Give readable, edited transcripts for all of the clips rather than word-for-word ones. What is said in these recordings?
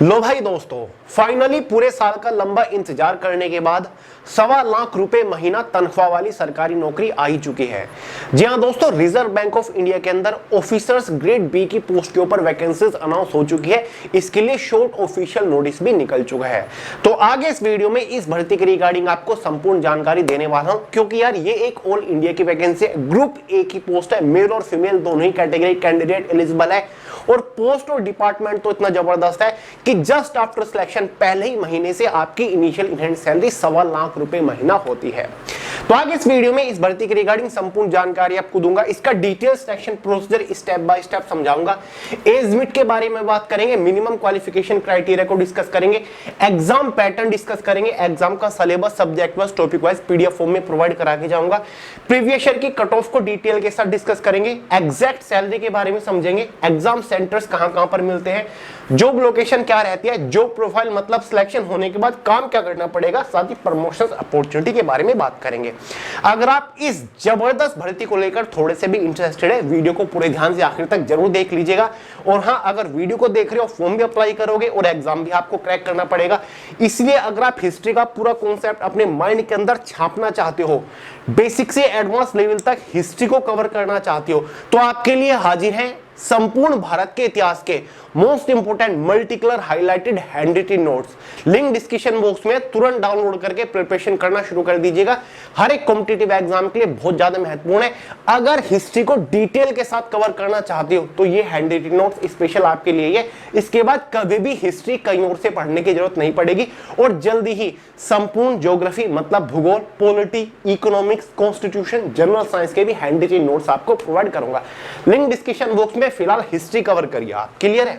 लो भाई दोस्तों, फाइनली पूरे साल का लंबा इंतजार करने के बाद 1.25 लाख रुपए महीना तनख्वाह वाली सरकारी नौकरी आ ही चुकी है। जी हां दोस्तों, रिजर्व बैंक ऑफ इंडिया के अंदर ऑफिसर्स ग्रेड बी की पोस्ट के ऊपर वैकेंसीज अनाउंस हो चुकी है। इसके लिए शॉर्ट ऑफिशियल नोटिस भी निकल चुका है। तो आगे इस वीडियो में इस भर्ती के रिगार्डिंग आपको संपूर्ण जानकारी देने वाला हूं, क्योंकि यार ये एक ऑल इंडिया की वैकेंसी है। ग्रुप ए की पोस्ट है, मेल और फीमेल दोनों ही कैटेगरी कैंडिडेट एलिजिबल है। और पोस्ट और डिपार्टमेंट तो इतना जबरदस्त है कि जस्ट आफ्टर सिलेक्शन पहले ही महीने से आपकी initial in hand salary 1.25 lakh रुपए महीना होती है। तो आगे इस वीडियो में इस भर्ती के रिगार्डिंग संपूर्ण जानकारी आपको दूंगा। इसका detail selection procedure step by step समझाऊंगा। एज लिमिट के बारे में बात करेंगे, मिनिमम क्वालिफिकेशन क्राइटेरिया को डिस्कस करेंगे, एग्जाम पैटर्न डिस्कस करेंगे, एग्जाम का syllabus subject wise topic wise PDF form में प्रोवाइड करा के जाऊंगा। प्रीवियस ईयर की कट ऑफ को डिटेल के साथ डिस्कस करेंगे, एग्जैक्ट सैलरी के बारे में समझेंगे, एग्जाम सेंटर्स कहां पर मिलते हैं, जॉब लोकेशन क्या रहती है, जॉब प्रोफाइल मतलब सिलेक्शन होने के बाद काम क्या करना पड़ेगा, साथ ही प्रमोशन अपॉर्चुनिटी के बारे में बात करेंगे। अगर आप इस जबरदस्त भर्ती को लेकर थोड़े से भी इंटरेस्टेड है, वीडियो को पूरे ध्यान से आखिर तक जरूर देख लीजिएगा। और हाँ, अगर वीडियो को देख रहे हो, फॉर्म भी अप्लाई करोगे और एग्जाम भी आपको क्रैक करना पड़ेगा। इसलिए अगर आप हिस्ट्री का पूरा कॉन्सेप्ट अपने माइंड के अंदर छापना चाहते हो, बेसिक से एडवांस लेवल तक हिस्ट्री को कवर करना चाहते हो, तो आपके लिए हाजिर है संपूर्ण भारत के इतिहास के most important multi colour highlighted handwritten notes. Link description box में तुरंत डाउनलोड करके प्रिपरेशन करना शुरू कर दीजिएगा। हर एक कॉम्पिटिटिव एग्जाम के लिए बहुत ज्यादा महत्वपूर्ण है। अगर हिस्ट्री को डिटेल के साथ कवर करना चाहते हो तो ये हैंडरिटन नोट्स स्पेशल आपके लिए है। इसके बाद कभी भी हिस्ट्री कहीं और से पढ़ने की जरूरत नहीं पड़ेगी और जल्दी ही संपूर्ण ज्योग्राफी मतलब भूगोल, polity, economics, constitution, general science के भी हैंडरिटन नोट्स आपको प्रोवाइड करूंगा। लिंक डिस्क्रिप्शन बॉक्स में फिलहाल हिस्ट्री कवर करिए आप। क्लियर है?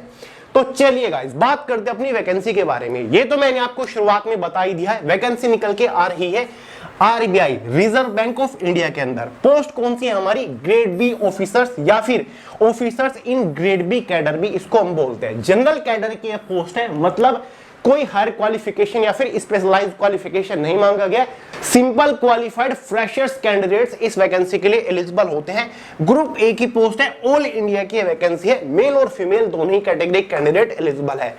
तो चलिए गाइस, बात करते हैं अपनी वैकेंसी के बारे में। ये तो मैंने आपको शुरुआत में बता ही दिया है, वैकेंसी निकल के आ रही है RBI reserve bank of India के अंदर। पोस्ट कौन सी है हमारी? ग्रेड बी ऑफिसर्स या फिर officers in grade B cadre भी इसको हम बोलते हैं। जनरल कैडर की पोस्ट है, मतलब कोई हायर क्वालिफिकेशन या फिर स्पेशलाइज्ड क्वालिफिकेशन नहीं मांगा गया। सिंपल क्वालिफाइड फ्रेशर्स कैंडिडेट्स इस वैकेंसी के लिए एलिजिबल होते हैं। ग्रुप ए की पोस्ट है, ऑल इंडिया की वैकेंसी है, मेल और फीमेल दोनों ही कैटेगरी कैंडिडेट एलिजिबल है।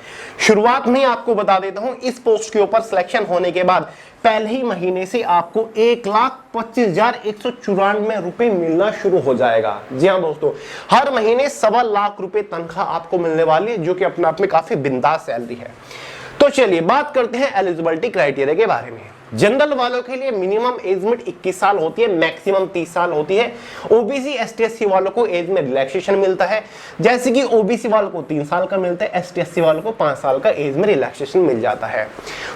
शुरुआत में आपको बता देता हूं, इस पोस्ट के ऊपर सिलेक्शन होने के बाद पहले ही महीने से आपको 1,25,194 रुपए मिलना शुरू हो जाएगा। जी हाँ दोस्तों, हर महीने 1.25 लाख रुपए तनख्वाह आपको मिलने वाली है, जो कि अपने आप में काफी बिंदास सैलरी है। तो चलिए बात करते हैं एलिजिबिलिटी क्राइटेरिया के बारे में। जनरल वालों के लिए मिनिमम एज लिमिट 21 साल होती है, मैक्सिमम 30 साल होती है। ओबीसी एसटी एससी वालों को एज में रिलैक्सेशन मिलता है, जैसे कि ओबीसी वालों को 3 साल का मिलता है, एसटी एससी वालों को 5 साल का एज में रिलैक्सेशन मिल जाता है।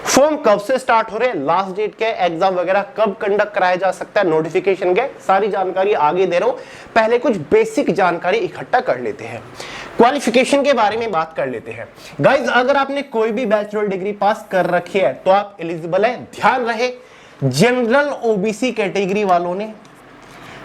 फॉर्म कब से स्टार्ट हो रहे हैं, लास्ट डेट क्या है, एग्जाम वगैरह कब कंडक्ट कराया जा सकता है, नोटिफिकेशन क्या है, सारी जानकारी आगे दे रहा हूं। पहले कुछ बेसिक जानकारी इकट्ठा कर लेते हैं। क्वालिफिकेशन के बारे में बात कर लेते हैं। गाइज, अगर आपने कोई भी बैचलर डिग्री पास कर रखी है तो आप एलिजिबल है। ध्यान रहे, जनरल ओबीसी कैटेगरी वालों ने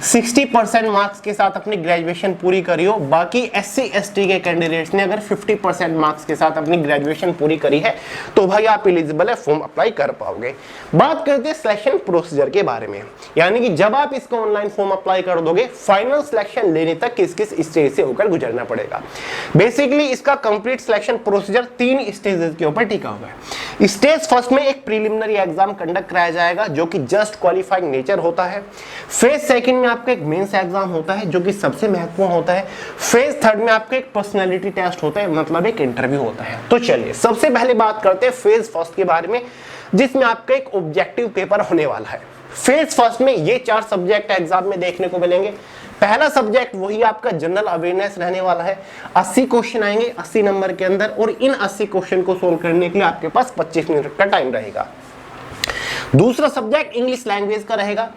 60% मार्क्स के साथ अपनी ग्रेजुएशन पूरी करी हो, बाकी एससी एसटी के कैंडिडेट्स ने अगर 50% मार्क्स के साथ अपनी ग्रेजुएशन पूरी करी है तो भाई आप एलिजिबल है, फॉर्म अप्लाई कर पाओगे। बात करते हैं सिलेक्शन प्रोसीजर के बारे में, यानी कि जब आप इसका ऑनलाइन फॉर्म अप्लाई कर दोगे, फाइनल सिलेक्शन लेने तक किस किस स्टेज से होकर गुजरना पड़ेगा। बेसिकली इसका कंप्लीट सिलेक्शन प्रोसीजर 3 स्टेजेस के ऊपर टिका हुआ है। स्टेज फर्स्ट में एक प्रीलिमिनरी एग्जाम कंडक्ट कराया जाएगा, जो कि जस्ट क्वालिफाइंग नेचर होता है। फेज सेकंड में आपका एक मेंस एग्जाम होता है, जो कि सबसे महत्वपूर्ण होता है। फेज थर्ड में आपका एक पर्सनालिटी टेस्ट होता है, मतलब एक इंटरव्यू होता है। तो चलिए सबसे पहले बात करते हैं फेज फर्स्ट के बारे में, जिसमें आपका एक ऑब्जेक्टिव पेपर होने वाला है। फेज फर्स्ट में ये 4 सब्जेक्ट एग्जाम में देखने को मिलेंगे। पहला सब्जेक्ट वही आपका जनरल अवेयरनेस रहने वाला है। 80 क्वेश्चन आएंगे 80 नंबर के अंदर, और इन 80 क्वेश्चन को सोल्व करने के लिए आपके पास 25 मिनट का टाइम रहेगा। दूसरा सब्जेक्ट इंग्लिश लैंग्वेज का रहेगा।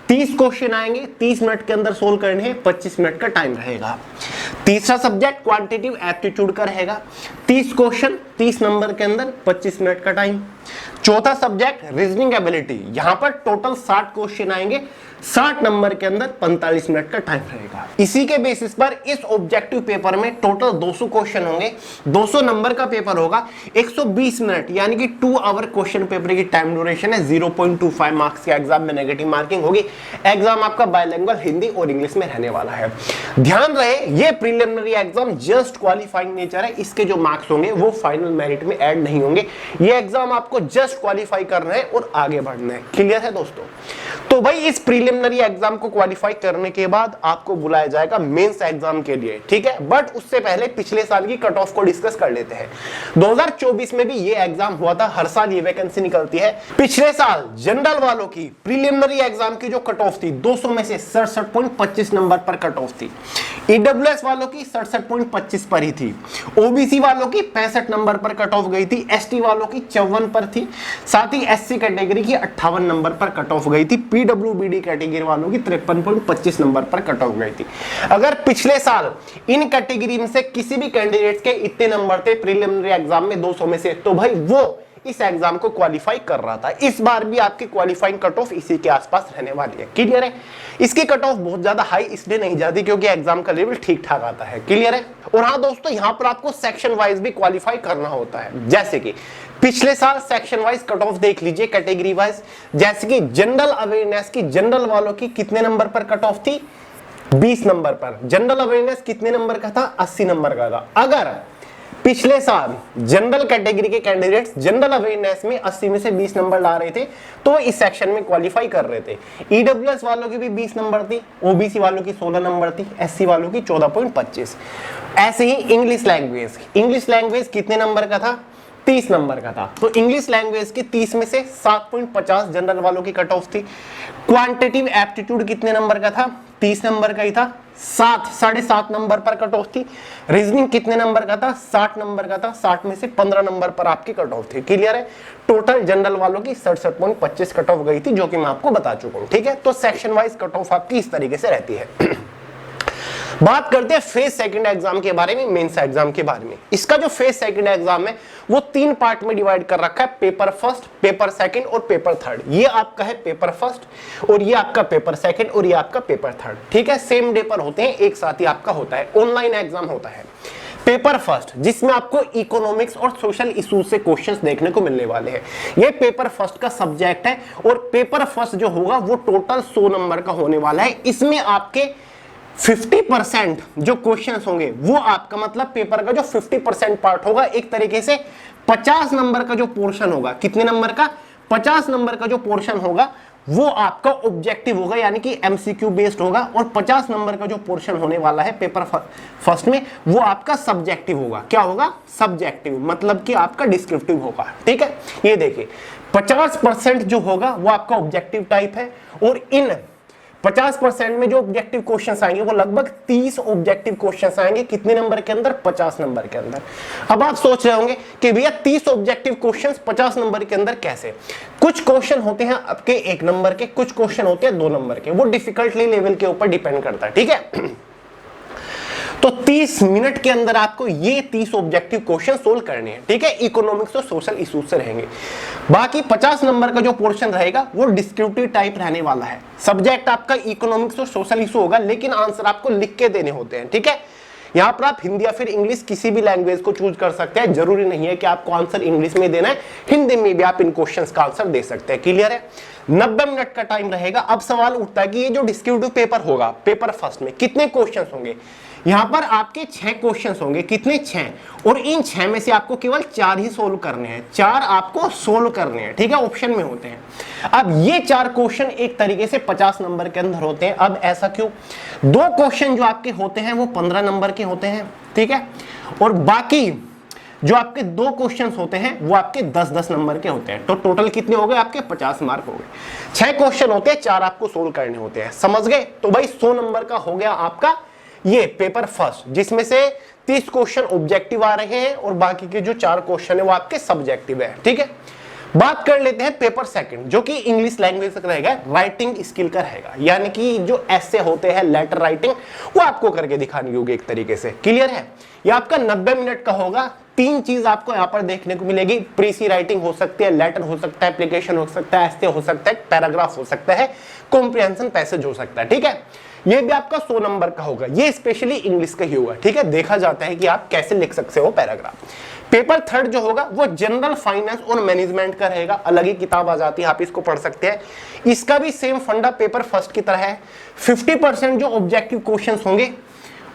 30 क्वेश्चन आएंगे, 30 मिनट के अंदर सोल्व करने हैं, 25 मिनट का टाइम रहेगा। तीसरा सब्जेक्ट क्वांटिटेटिव एप्टीट्यूड का रहेगा। 30 क्वेश्चन 30 नंबर के अंदर, 25 मिनट का टाइम। चौथा सब्जेक्ट रीजनिंग एबिलिटी, यहां पर टोटल 60 क्वेश्चन आएंगे, 60 नंबर के अंदर 45 मिनट का टाइम रहेगा। इसी के बेसिस पर इस ऑब्जेक्टिव पेपर में टोटल 200 क्वेश्चन होंगे, 200 नंबर का पेपर होगा, 120 मिनट यानी कि 2 आवर क्वेश्चन पेपर की टाइम ड्यूरेशन है। 0.25 मार्क्स के एग्जाम में नेगेटिव मार्किंग होगी। एग्जाम आपका बायलैंग्वेज हिंदी और इंग्लिश में रहने वाला है। ध्यान रहे ये preliminary exam just qualifying nature है, इसके जो मार्क्स होंगे वो फाइनल मेरिट में ऐड नहीं होंगे। ये एग्जाम आपको जस्ट क्वालिफाई करना है और आगे बढ़ना है। क्लियर है दोस्तों? तो भाई इस प्रीलिमिनरी एग्जाम को क्वालिफाई करने के बाद आपको बुलाया जाएगा मेंस एग्जाम के लिए, ठीक है। बट उससे पहले पिछले साल की कट ऑफ को डिस्कस कर लेते हैं। 2024 में भी ये एग्जाम हुआ था, हर साल ये वैकेंसी निकलती है। पिछले साल जनरल वालों की प्रीलिमिनरी एग्जाम की जो कट ऑफ थी 200 में से 67.25 नंबर पर कट ऑफ थी। ईडब्ल्यूएस वालों की 67.25 पर ही थी। ओबीसी वालों की 65 नंबर पर कट ऑफ गई थी। एसटी वालों की 54 पर थी। साथ ही एससी कैटेगरी की 58 नंबर पर कट ऑफ गई थी। पीडब्ल्यूबीडी कैटेगरी वालों की 53.25 नंबर पर कट ऑफ गई थी। अगर पिछले साल इन कैटेगरी में से किसी भी कैंडिडेट के इतने नंबर थे प्रीलिमिनरी एग्जाम में 200 में से, तो भाई वो इस एग्जाम को क्वालिफाई कर रहा था। इस बार भी आपकी क्वालिफाइंग कट ऑफ इसी के आसपास रहने वाली है। क्लियर है? इसकी कट ऑफ बहुत ज्यादा हाई इसलिए नहीं जाती क्योंकि एग्जाम का लेवल ठीक ठाक आता है। क्लियर है? और हाँ दोस्तों, यहां पर आपको सेक्शन वाइज भी क्वालिफाई करना होता है। जैसे कि पिछले साल सेक्शन वाइज कट ऑफ देख लीजिए, कैटेगरी वाइज। जैसे कि जनरल अवेयरनेस की जनरल वालों की कितने नंबर पर कट ऑफ थी? 20 नंबर पर। जनरल अवेयरनेस कितने नंबर का था? 80 नंबर का था। अगर पिछले साल जनरल कैटेगरी के कैंडिडेट्स जनरल अवेयरनेस में 80 में से 20 नंबर ला रहे थे तो इस सेक्शन में क्वालिफाई कर रहे थे। ईडब्ल्यूएस वालों की भी 20 नंबर थी, ओबीसी वालों की 16 नंबर थी, एससी वालों की 14.25। ऐसे ही इंग्लिश लैंग्वेज कितने नंबर का था? 30 नंबर का था। तो इंग्लिश लैंग्वेज की 30 में से 7.50 जनरल वालों की कट ऑफ थी। क्वांटिटेटिव एप्टीट्यूड कितने नंबर का था? 30 नंबर का ही था। 7.5 नंबर पर कट ऑफ थी। रीजनिंग कितने नंबर का था? 60 नंबर का था। 60 में से 15 नंबर पर आपकी कट ऑफ थी। क्लियर है? टोटल जनरल वालों की 67.25 कट ऑफ गई थी, जो कि मैं आपको बता चुका हूं। ठीक है, तो सेक्शन वाइज कट ऑफ आपकी इस तरीके से रहती है। बात करते हैं फेज सेकंड एग्जाम के बारे में, मेंस एग्जाम के बारे में। इसका जो फेज सेकंड एग्जाम है वो 3 पार्ट में डिवाइड कर रखा है, पेपर फर्स्ट, पेपर सेकंड और पेपर थर्ड। ये आपका है पेपर फर्स्ट और ये आपका पेपर सेकंड और ये आपका पेपर थर्ड। ठीक है, सेम डे पर होते हैं, एक साथ ही आपका होता है, ऑनलाइन एग्जाम होता है। पेपर फर्स्ट जिसमें आपको इकोनॉमिक्स और सोशल इश्यूज से क्वेश्चंस देखने को मिलने वाले हैं। ये पेपर फर्स्ट का सब्जेक्ट है और पेपर फर्स्ट जो होगा वो टोटल 100 नंबर का होने वाला है। इसमें आपके 50% जो क्वेश्चंस होंगे वो आपका मतलब पेपर का जो 50% पार्ट होगा, एक तरीके से 50 नंबर का जो पोर्शन होगा, कितने नंबर का? 50 नंबर का जो पोर्शन होगा वो आपका ऑब्जेक्टिव होगा, यानी कि एमसीक्यू बेस्ड होगा। और 50 नंबर का जो पोर्शन होने वाला है पेपर फर्स्ट में वो आपका सब्जेक्टिव होगा। क्या होगा? सब्जेक्टिव, मतलब कि आपका डिस्क्रिप्टिव होगा। ठीक है, ये देखिए 50% जो होगा वो आपका ऑब्जेक्टिव टाइप है और इन 50% में जो ऑब्जेक्टिव क्वेश्चंस आएंगे वो लगभग 30 ऑब्जेक्टिव क्वेश्चंस आएंगे। कितने नंबर के अंदर? 50 नंबर के अंदर। अब आप सोच रहे होंगे कि भैया 30 ऑब्जेक्टिव क्वेश्चंस 50 नंबर के अंदर कैसे? कुछ क्वेश्चन होते हैं आपके 1 नंबर के, कुछ क्वेश्चन होते हैं 2 नंबर के, वो डिफिकल्टी लेवल के ऊपर डिपेंड करता है। ठीक है, तो 30 मिनट के अंदर आपको ये 30 ऑब्जेक्टिव क्वेश्चन सोल्व करने हैं। ठीक है, इकोनॉमिक्स और सोशल इश्यूज से रहेंगे। बाकी 50 नंबर का जो पोर्शन रहेगा वो डिस्क्रिप्टिव टाइप रहने वाला है। सब्जेक्ट आपका इकोनॉमिक्स और सोशल इशू होगा, लेकिन आंसर आपको लिख के देने होते हैं। ठीक है, यहां पर आप हिंदी या फिर इंग्लिश किसी भी लैंग्वेज को चूज कर सकते हैं। जरूरी नहीं है कि आपको आंसर इंग्लिश में देना है, हिंदी में भी आप इन क्वेश्चंस का आंसर दे सकते हैं। क्लियर है? 90 मिनट का टाइम रहेगा। अब सवाल उठता है कि ये जो डिस्क्रिप्टिव पेपर होगा पेपर फर्स्ट में कितने क्वेश्चंस होंगे? यहां पर आपके 6 क्वेश्चंस होंगे। कितने? 6। और इन 6 में से आपको केवल 4 ही सोल्व करने हैं। 4 आपको सोल्व करने हैं। ठीक है, ऑप्शन में होते हैं। अब ये 4 क्वेश्चन एक तरीके से 50 नंबर के अंदर होते हैं। अब ऐसा क्यों? 2 क्वेश्चन जो आपके होते हैं वो 15 नंबर के होते हैं। ठीक है, और बाकी जो आपके 2 क्वेश्चंस होते हैं वो आपके 10-10 नंबर के होते हैं। तो टोटल कितने हो गए आपके? 50 मार्क हो गए। 6 क्वेश्चन होते हैं, 4 आपको सोल्व करने होते हैं। समझ गए? तो भाई 100 नंबर का हो गया आपका ये पेपर फर्स्ट, जिसमें से 30 क्वेश्चन ऑब्जेक्टिव आ रहे हैं और बाकी के जो 4 क्वेश्चन है वो आपके सब्जेक्टिव है। ठीक है, बात कर लेते हैं पेपर सेकंड, जो कि इंग्लिश लैंग्वेज का रहेगा, राइटिंग स्किल का रहेगा, यानी कि जो ऐसे होते हैं लेटर राइटिंग वो आपको करके दिखानी होगी एक तरीके से। क्लियर है? ये आपका 90 मिनट का होगा। तीन चीज आपको यहां पर देखने को मिलेगी। प्रीसी राइटिंग हो सकती है, लेटर हो सकता है, एप्लीकेशन हो सकता है, एस्से हो सकता है, पैराग्राफ हो सकता है, कॉम्प्रिहेंशन पैसेज हो सकता है। ठीक है, ये भी आपका 100 नंबर का होगा, ये स्पेशली इंग्लिश का ही होगा। ठीक है, देखा जाता है कि आप कैसे लिख सकते हो पैराग्राफ। पेपर थर्ड जो होगा वो जनरल फाइनेंस और मैनेजमेंट का रहेगा, अलग ही किताब आ जाती है, आप इसको पढ़ सकते हैं। इसका भी सेम फंडा पेपर फर्स्ट की तरह है। 50% जो ऑब्जेक्टिव क्वेश्चंस होंगे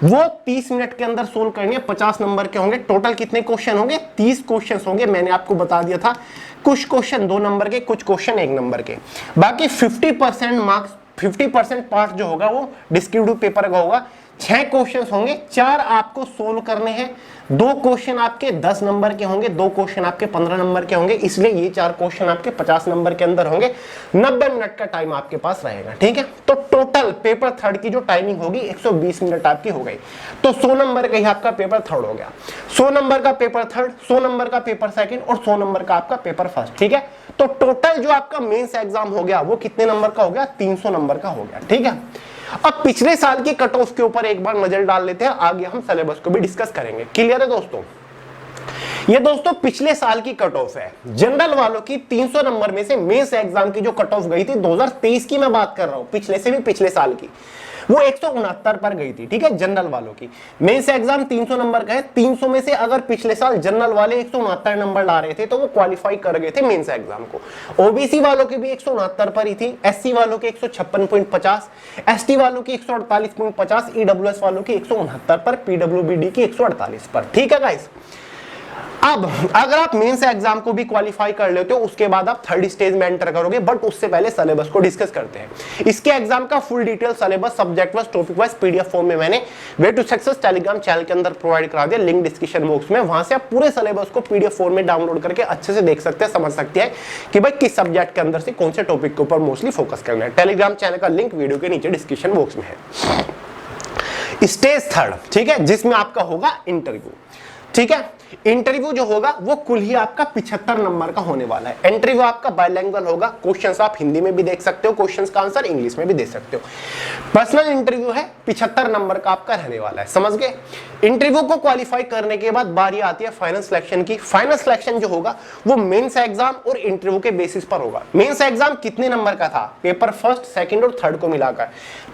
वो 30 मिनट के अंदर सोल्व करने, 50 नंबर के होंगे। टोटल कितने क्वेश्चन होंगे? 30 क्वेश्चन होंगे। मैंने आपको बता दिया था, कुछ क्वेश्चन 2 नंबर के, कुछ क्वेश्चन 1 नंबर के। बाकी 50% मार्क्स, 50% पार्ट जो होगा वो डिस्क्रिप्टिव पेपर का होगा। 6 क्वेश्चन होंगे, 4 आपको सोल्व करने हैं। 2 क्वेश्चन आपके 10 नंबर के होंगे, 2 क्वेश्चन आपके 15 नंबर के होंगे, इसलिए ये 4 क्वेश्चन आपके 50 नंबर के अंदर होंगे। 90 मिनट का टाइम आपके पास रहेगा। ठीक है, तो टोटल पेपर थर्ड की जो टाइमिंग होगी 120 मिनट आपकी हो गई। तो 100 नंबर का ही आपका पेपर थर्ड हो गया। 100 नंबर का पेपर थर्ड, 100 नंबर का पेपर सेकंड और 100 नंबर का आपका पेपर फर्स्ट। ठीक है, तो टोटल जो आपका मेंस एग्जाम हो गया वो कितने नंबर का हो गया? 300 नंबर का हो गया। ठीक है, अब पिछले साल की कट ऑफ के ऊपर एक बार नजर डाल लेते हैं, आगे हम सिलेबस को भी डिस्कस करेंगे। क्लियर है दोस्तों? ये दोस्तों पिछले साल की कट ऑफ है जनरल वालों की। 300 नंबर में से मेंस एग्जाम की जो कट ऑफ गई थी 2023 की मैं बात कर रहा हूं, पिछले से भी पिछले साल की, वो 169 पर गई थी। ठीक है, जनरल वालों की मेंस एग्जाम 300 नंबर का है। 300 में से अगर पिछले साल जनरल वाले 169 नंबर ला रहे थे तो वो क्वालिफाई कर गए थे मेंस एग्जाम को। ओबीसी वालों की भी 169 पर ही थी, एससी वालों की 156.50, एसटी वालों की 148.50, ईडब्ल्यूएस वालों की 169 पर, पीडब्ल्यूबीडी की 148 पर। ठीक है गाइस, अब अगर आप मेंस एग्जाम को भी क्वालिफाई कर लेते हो उसके बाद आप थर्ड स्टेज में एंटर करोगे, बट उससे पहले सिलेबस को डिस्कस करते हैं। इसके एग्जाम का full detail syllabus subject wise, topic wise PDF form में मैंने way to success Telegram channel के अंदर प्रोवाइड करा दिया, लिंक डिस्क्रिप्शन बॉक्स में। वहां से आप पूरे सिलेबस को पीडीएफ फॉर्म में डाउनलोड करके अच्छे से देख सकते हैं, समझ सकते हैं कि भाई किस सब्जेक्ट के अंदर से कौन से टॉपिक के ऊपर मोस्टली फोकस करना है। टेलीग्राम चैनल का लिंक वीडियो के नीचे डिस्क्रिप्शन बॉक्स में है। स्टेज थर्ड, ठीक है, जिसमें आपका होगा इंटरव्यू। ठीक है, इंटरव्यू जो होगा वो कुल ही आपका 75 नंबर का होने वाला है। इंटरव्यू आपका बाइलैंग्वेज होगा, क्वेश्चंस आप हिंदी में भी देख सकते हो, क्वेश्चंस का आंसर इंग्लिश में भी दे सकते हो। पर्सनल इंटरव्यू है, 75 नंबर का आपका रहने वाला है, समझ गए। इंटरव्यू को क्वालिफाई करने के बाद बारी आती है फाइनल सिलेक्शन की। फाइनल सिलेक्शन जो होगा वो मेंस एग्जाम और इंटरव्यू के बेसिस पर होगा। मेंस एग्जाम कितने नंबर का था? पेपर फर्स्ट, सेकंड और थर्ड को मिलाकर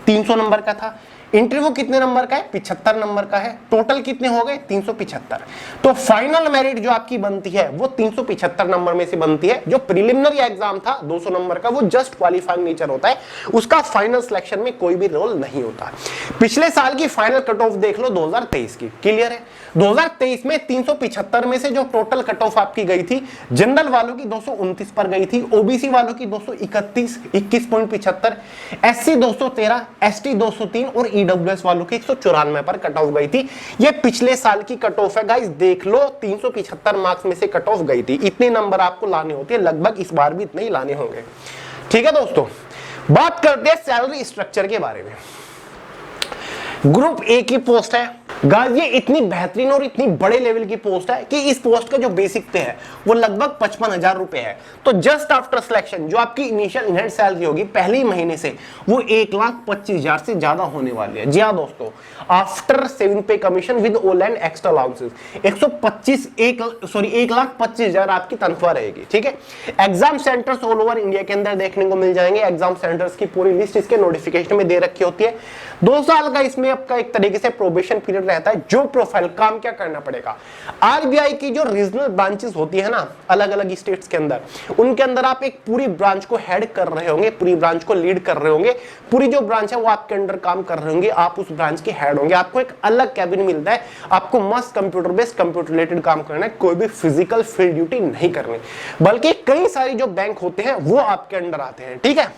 300 नंबर का था। इंटरव्यू कितने नंबर का है? 75 नंबर का है। टोटल कितने हो गए? 375। तो फाइनल मेरिट जो आपकी बनती है वो 375 नंबर में से बनती है। जो प्रिलिमिनरी एग्जाम था 200 नंबर का, वो जस्ट क्वालिफाइंग नेचर होता है, उसका फाइनल सिलेक्शन में कोई भी रोल नहीं होता। पिछले साल की फाइनल कट ऑफ देख लो 2023 की, क्लियर है। 2023 में 375 में से जो टोटल कट ऑफ आपकी गई थी, जनरल वालों की 229 पर गई थी, ओबीसी वालों की 231, 21.75, एससी 213, एसटी 203 और ईडब्ल्यूएस वालों की 194 पर कट ऑफ गई थी। ये पिछले साल की कट ऑफ है गाइस, देख लो 375 मार्क्स में से कट ऑफ गई थी। इतने नंबर आपको लाने होते हैं, लगभग इस बार भी इतने ही लाने होंगे। ठीक है दोस्तों, बात करते हैं सैलरी स्ट्रक्चर के बारे में। ग्रुप ए की पोस्ट है गाइस, ये इतनी बेहतरीन और इतनी बड़े लेवल की पोस्ट है कि इस पोस्ट का जो बेसिक पे है वो लगभग 55,000 रुपए है। तो जस्ट आफ्टर सिलेक्शन जो आपकी इनिशियल इनहेड सैलरी होगी पहले ही महीने से वो 1,25,000 से ज्यादा होने वाली है। जी हाँ दोस्तों, आफ्टर 7 पे commission with all and extra allowances 1,25,000 आपकी तनख्वाह रहेगी। ठीक है, exam centres all over India के अंदर देखने को मिल जाएंगे। एग्जाम सेंटर्स की पूरी लिस्ट इसके नोटिफिकेशन में दे रखी होती है। 2 साल का इसमें आपका एक तरीके से प्रोबेशन पीरियड रहता है। जो प्रोफाइल, काम क्या करना पड़ेगा, आरबीआई की जो रीजनल ब्रांचेस होती है ना अलग अलग स्टेट्स के अंदर, उनके अंदर आप एक पूरी ब्रांच को हेड कर रहे होंगे, पूरी ब्रांच को लीड कर रहे होंगे। पूरी जो ब्रांच है वो आपके अंडर काम कर रहे होंगे, आप उस ब्रांच के हेड होंगे। आपको एक अलग कैबिन मिलता है, आपको मस्त कंप्यूटर बेस्ड, कंप्यूटर रिलेटेड काम करना है, कोई भी फिजिकल फील्ड ड्यूटी नहीं करनी, बल्कि कई सारी जो बैंक होते हैं वो आपके अंडर आते हैं। ठीक है,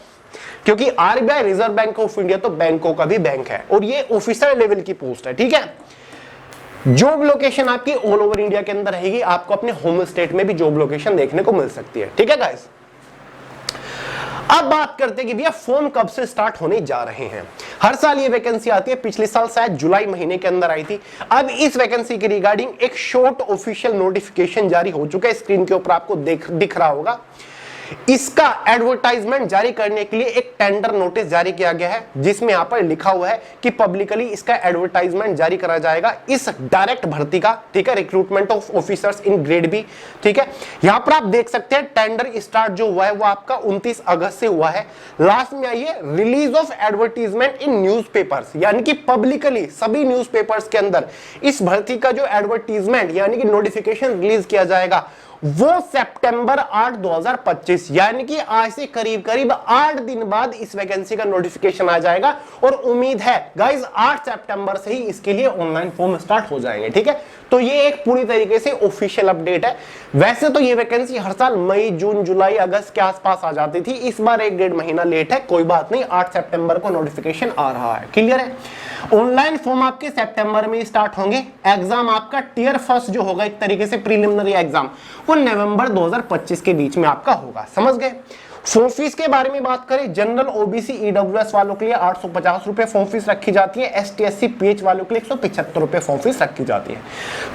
क्योंकि RBI reserve bank of India तो बैंकों का भी बैंक है और ये ऑफिसर लेवल की पोस्ट है। ठीक है, जॉब लोकेशन आपकी ऑल ओवर इंडिया के अंदर रहेगी, आपको अपने होम स्टेट में भी जॉब लोकेशन देखने को मिल सकती है। ठीक है गाइस, अब बात करते हैं कि भैया फॉर्म कब से स्टार्ट होने जा रहे हैं। हर साल ये वैकेंसी आती है, पिछले साल शायद जुलाई महीने के अंदर आई थी। अब इस वैकेंसी के रिगार्डिंग एक शॉर्ट ऑफिशियल नोटिफिकेशन जारी हो चुका है, स्क्रीन के ऊपर आपको दिख रहा होगा। इसका एडवर्टाइजमेंट जारी करने के लिए एक टेंडर नोटिस जारी किया गया है, जिसमें यहां पर लिखा हुआ है कि पब्लिकली इसका एडवर्टाइजमेंट जारी करा जाएगा इस डायरेक्ट भर्ती का, ठीक है, recruitment of officers in grade B, ठीक है। यहां पर आप देख सकते हैं टेंडर स्टार्ट जो हुआ है वो आपका 29 अगस्त से हुआ है। लास्ट में आइए release of advertisement in newspapers, यानी कि पब्लिकली सभी न्यूज़पेपर्स के अंदर इस भर्ती का जो एडवर्टीजमेंट यानी कि नोटिफिकेशन रिलीज किया जाएगा वो सितंबर 8, 2025, यानी कि आज से करीब करीब 8 दिन बाद इस वैकेंसी का नोटिफिकेशन आ जाएगा। और उम्मीद है गाइस 8 सितंबर से ही इसके लिए ऑनलाइन फॉर्म स्टार्ट हो जाएंगे, ठीक है। तो ये एक पूरी तरीके से ऑफिशियल अपडेट है। वैसे तो ये वैकेंसी हर साल मई, जून, जुलाई, अगस्त के आसपास आ जाती थी, इस बार 1-1.5 महीना लेट है, कोई बात नहीं, 8 सितंबर को नोटिफिकेशन आ रहा है। क्लियर है। ऑनलाइन फॉर्म आपके सितंबर में स्टार्ट होंगे। एग्जाम आपका टियर फर्स्ट जो होगा, एक तरीके से प्रीलिमिनरी एग्जाम, वो नवंबर 2025 के बीच में आपका होगा। समझ गए। फॉर्म फीस के बारे में बात करें, जनरल, ओबीसी, ईडब्ल्यूएस वालों के लिए 850 रुपए फॉर्म फीस रखी जाती है। एसटी, एससी, पीएच वालों के लिए 175 रुपए फॉर्म फीस रखी जाती है।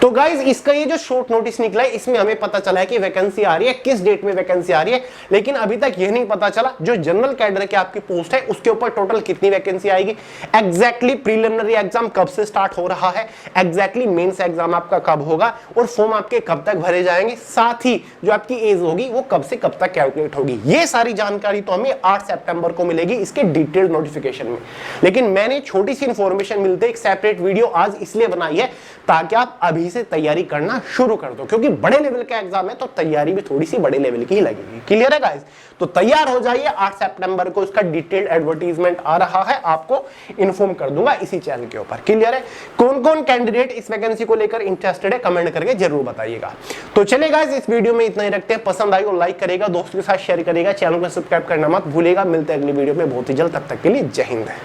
तो गाइज इसका ये जो शॉर्ट नोटिस निकला है, इसमें हमें पता चला है कि वैकेंसी आ रही है, किस डेट में वैकेंसी आ रही है, लेकिन अभी तक ये नहीं पता चला जो जनरल कैडर की आपकी पोस्ट है उसके ऊपर टोटल कितनी वैकेंसी आएगी, एग्जैक्टली प्रीलिमिनरी एग्जाम कब से स्टार्ट हो रहा है, एग्जैक्टली मेंस एग्जाम आपका कब होगा और फॉर्म आपके कब तक भरे जाएंगे, साथ ही जो आपकी एज होगी वो कब से कब तक कैलकुलेट होगी। ये सारी जानकारी तो हमें 8 सितंबर को मिलेगी इसके डिटेल्ड नोटिफिकेशन में। लेकिन मैंने छोटी सी इंफॉर्मेशन मिलते एक सेपरेट वीडियो आज इसलिए बनाई है ताकि आप अभी से तैयारी करना शुरू कर दो, क्योंकि बड़े लेवल का एग्जाम है तो तैयारी भी थोड़ी सी बड़े लेवल की ही लगेगी। क्लियर है गाइस। तो तैयार हो जाइए, 8 सितंबर को इसका डिटेल्ड एडवर्टीजमेंट आ रहा है, आपको इन्फॉर्म कर दूंगा इसी चैनल के ऊपर। क्लियर है। कौन कौन कैंडिडेट इस वैकेंसी को लेकर इंटरेस्टेड है कमेंट करके जरूर बताइएगा। तो चलिए गाइस इस वीडियो में इतना ही रखते हैं। पसंद आई तो लाइक करेगा, दोस्तों के साथ शेयर करेगा, चैनल को सब्सक्राइब करना मत भूलेगा। मिलते हैं अगली वीडियो में बहुत ही जल्द, तब तक के लिए जय हिंद।